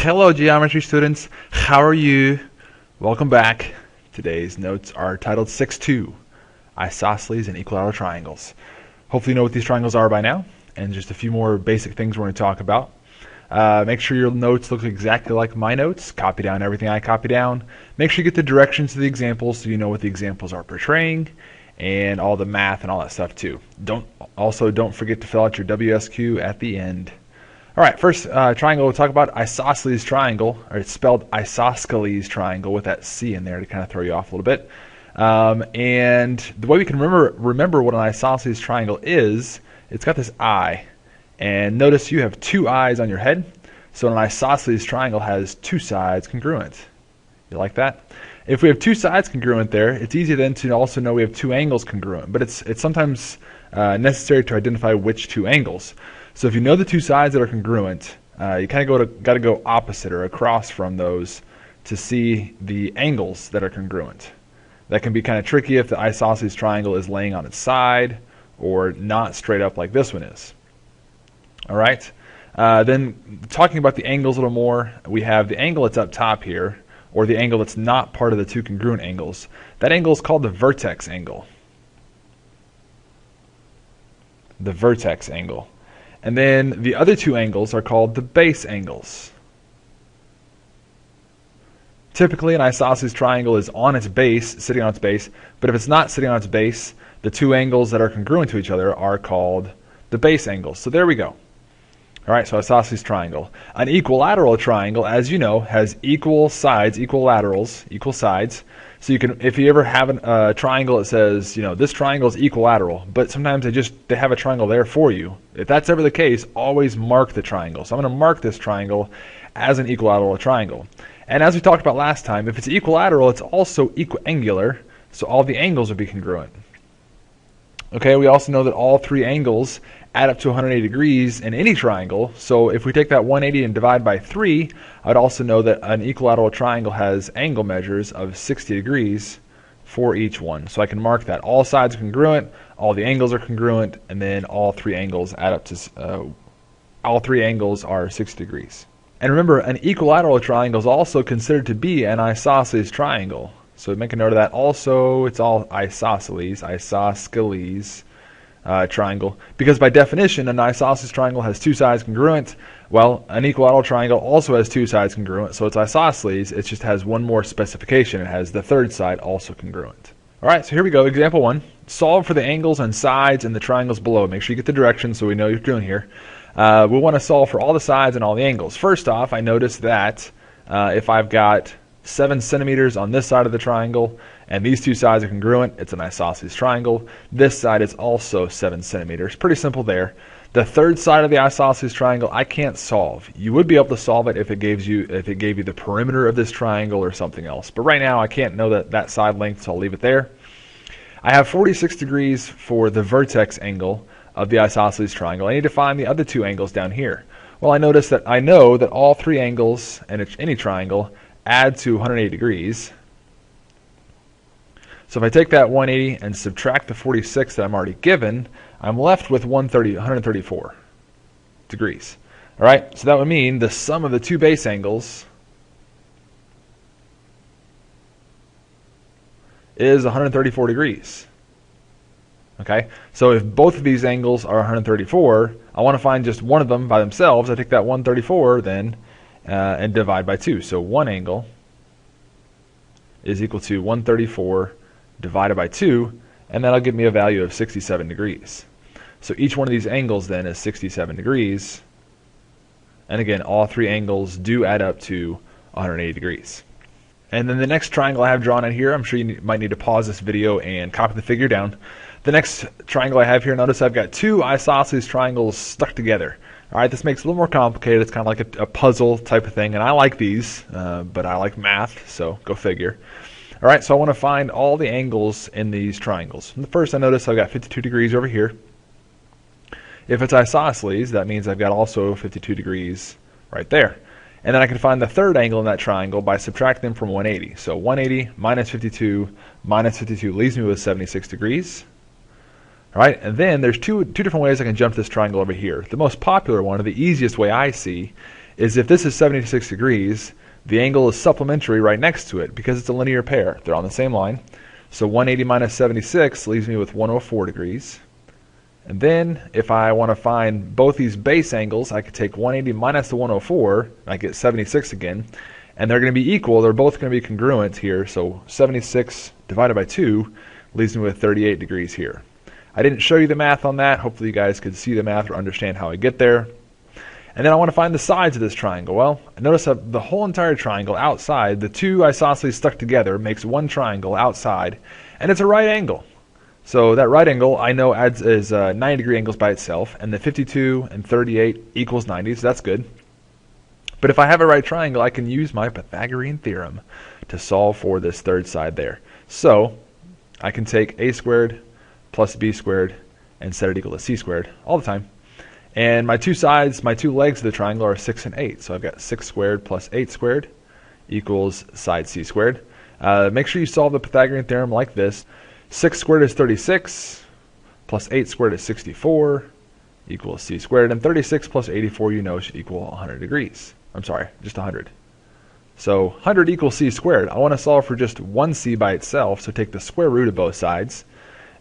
Hello geometry students, how are you? Welcome back. Today's notes are titled 6-2, Isosceles and Equilateral Triangles. Hopefully you know what these triangles are by now, and just a few more basic things we're going to talk about. Make sure your notes look exactly like my notes. Copy down everything I copy down. Make sure you get the directions to the examples so you know what the examples are portraying, and all the math and all that stuff too. Don't forget to fill out your WSQ at the end. All right, first triangle we'll talk about, isosceles triangle, or it's spelled isosceles triangle with that C in there to kind of throw you off a little bit. And the way we can remember what an isosceles triangle is, it's got this eye. And notice you have two eyes on your head. So an isosceles triangle has two sides congruent. You like that? If we have two sides congruent there, it's easy then to also know we have two angles congruent. But it's sometimes necessary to identify which two angles. So if you know the two sides that are congruent, you kind of got to go opposite or across from those to see the angles that are congruent. That can be kind of tricky if the isosceles triangle is laying on its side or not straight up like this one is. All right. Then talking about the angles a little more, we have the angle that's up top here, or the angle that's not part of the two congruent angles. That angle is called the vertex angle. The vertex angle. And then the other two angles are called the base angles. Typically an isosceles triangle is on its base, sitting on its base, but if it's not sitting on its base, the two angles that are congruent to each other are called the base angles. So there we go. All right, so isosceles triangle. An equilateral triangle, as you know, has equal sides, equal laterals, equal sides. So you can, if you ever have a triangle that says, you know, this triangle is equilateral, but sometimes they have a triangle there for you. If that's ever the case, always mark the triangle. So I'm going to mark this triangle as an equilateral triangle. And as we talked about last time, if it's equilateral, it's also equiangular, so all the angles would be congruent. Okay, we also know that all three angles add up to 180 degrees in any triangle. So if we take that 180 and divide by 3, I'd also know that an equilateral triangle has angle measures of 60 degrees for each one. So I can mark that. All sides are congruent, all the angles are congruent, and then all three angles add up to, all three angles are 60 degrees. And remember, an equilateral triangle is also considered to be an isosceles triangle. So make a note of that. Also, it's all isosceles triangle, because by definition, an isosceles triangle has two sides congruent. Well, an equilateral triangle also has two sides congruent, so it's isosceles. It just has one more specification. It has the third side also congruent. All right, so here we go. Example 1. Solve for the angles and sides in the triangles below. Make sure you get the directions so we know what you're doing here. We want to solve for all the sides and all the angles. First off, I notice that if I've got 7 centimeters on this side of the triangle, and these two sides are congruent, it's an isosceles triangle. This side is also 7 centimeters. Pretty simple there. The third side of the isosceles triangle I can't solve. You would be able to solve it if it gave you the perimeter of this triangle or something else. But right now I can't know that side length, so I'll leave it there. I have 46 degrees for the vertex angle of the isosceles triangle. I need to find the other two angles down here. Well, I know that all three angles in any triangle add to 180 degrees. So if I take that 180 and subtract the 46 that I'm already given, I'm left with 134 degrees. All right, so that would mean the sum of the two base angles is 134 degrees. Okay, so if both of these angles are 134, I want to find just one of them by themselves. I take that 134 then and divide by 2. So one angle is equal to 134 divided by 2, and that'll give me a value of 67 degrees. So each one of these angles then is 67 degrees. And again, all three angles do add up to 180 degrees. And then the next triangle I have drawn in here, I'm sure you might need to pause this video and copy the figure down. The next triangle I have here, notice I've got two isosceles triangles stuck together. All right, this makes it a little more complicated. It's kind of like a puzzle type of thing, and I like these, but I like math, so go figure. All right, so I want to find all the angles in these triangles. And the first, I notice I've got 52 degrees over here. If it's isosceles, that means I've got also 52 degrees right there. And then I can find the third angle in that triangle by subtracting them from 180. So 180 minus 52 leaves me with 76 degrees. All right, and then there's two different ways I can jump this triangle over here. The most popular one, or the easiest way I see, is if this is 76 degrees, the angle is supplementary right next to it because it's a linear pair. They're on the same line. So 180 minus 76 leaves me with 104 degrees. And then if I want to find both these base angles, I could take 180 minus the 104, and I get 76 again. And they're going to be equal. They're both going to be congruent here. So 76 divided by 2 leaves me with 38 degrees here. I didn't show you the math on that. Hopefully you guys could see the math or understand how I get there. And then I want to find the sides of this triangle. Well, notice that the whole entire triangle outside, the two isosceles stuck together makes one triangle outside, and it's a right angle. So that right angle I know is 90 degree angles by itself, and the 52 and 38 equals 90, so that's good. But if I have a right triangle, I can use my Pythagorean theorem to solve for this third side there. So I can take a squared plus b squared and set it equal to c squared all the time. And my two sides, my two legs of the triangle are 6 and 8. So I've got 6 squared plus 8 squared equals side c squared. Make sure you solve the Pythagorean theorem like this. 6 squared is 36, plus 8 squared is 64, equals c squared. And 36 plus 84, you know, should equal 100 degrees. I'm sorry, just 100. So 100 equals c squared. I want to solve for just one c by itself, so take the square root of both sides.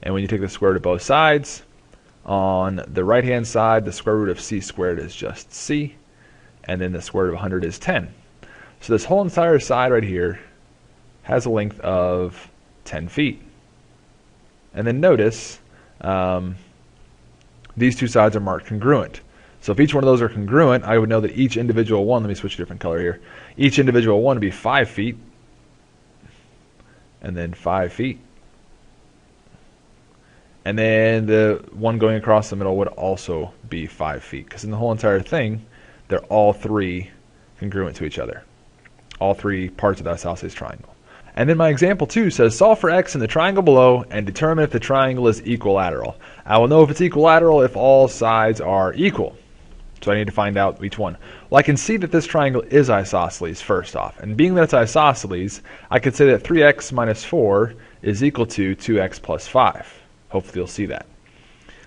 And when you take the square root of both sides, on the right-hand side, the square root of c squared is just c, and then the square root of 100 is 10. So this whole entire side right here has a length of 10 feet. And then notice these two sides are marked congruent. So if each one of those are congruent, I would know that each individual one, let me switch to a different color here, each individual one would be 5 feet, and then 5 feet. And then the one going across the middle would also be 5 feet, because in the whole entire thing, they're all three congruent to each other. All three parts of the isosceles triangle. And then my example 2 says, solve for x in the triangle below and determine if the triangle is equilateral. I will know if it's equilateral if all sides are equal. So I need to find out each one. Well, I can see that this triangle is isosceles first off. And being that it's isosceles, I could say that 3x minus 4 is equal to 2x plus 5. Hopefully you'll see that.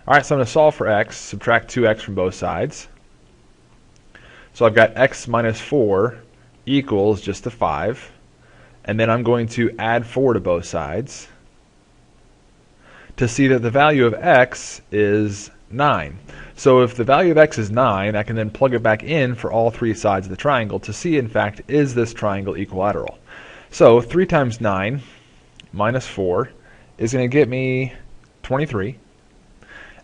All right, so I'm going to solve for x, subtract 2x from both sides. So I've got x minus 4 equals just a 5. And then I'm going to add 4 to both sides to see that the value of x is 9. So if the value of x is 9, I can then plug it back in for all three sides of the triangle to see, in fact, is this triangle equilateral. So 3 times 9 minus 4 is going to get me 23.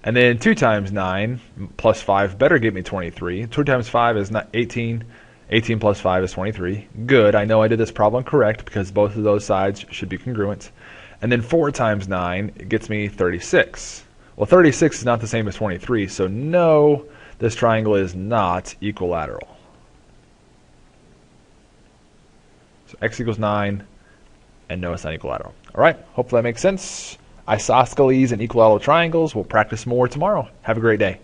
And then 2 times 9 plus 5 better get me 23. 2 times 5 is 18. 18 plus 5 is 23. Good. I know I did this problem correct because both of those sides should be congruent. And then 4 times 9 gets me 36. Well, 36 is not the same as 23, so no, this triangle is not equilateral. So x equals 9, and no, it's not equilateral. All right, hopefully that makes sense. Isosceles and equilateral triangles. We'll practice more tomorrow. Have a great day.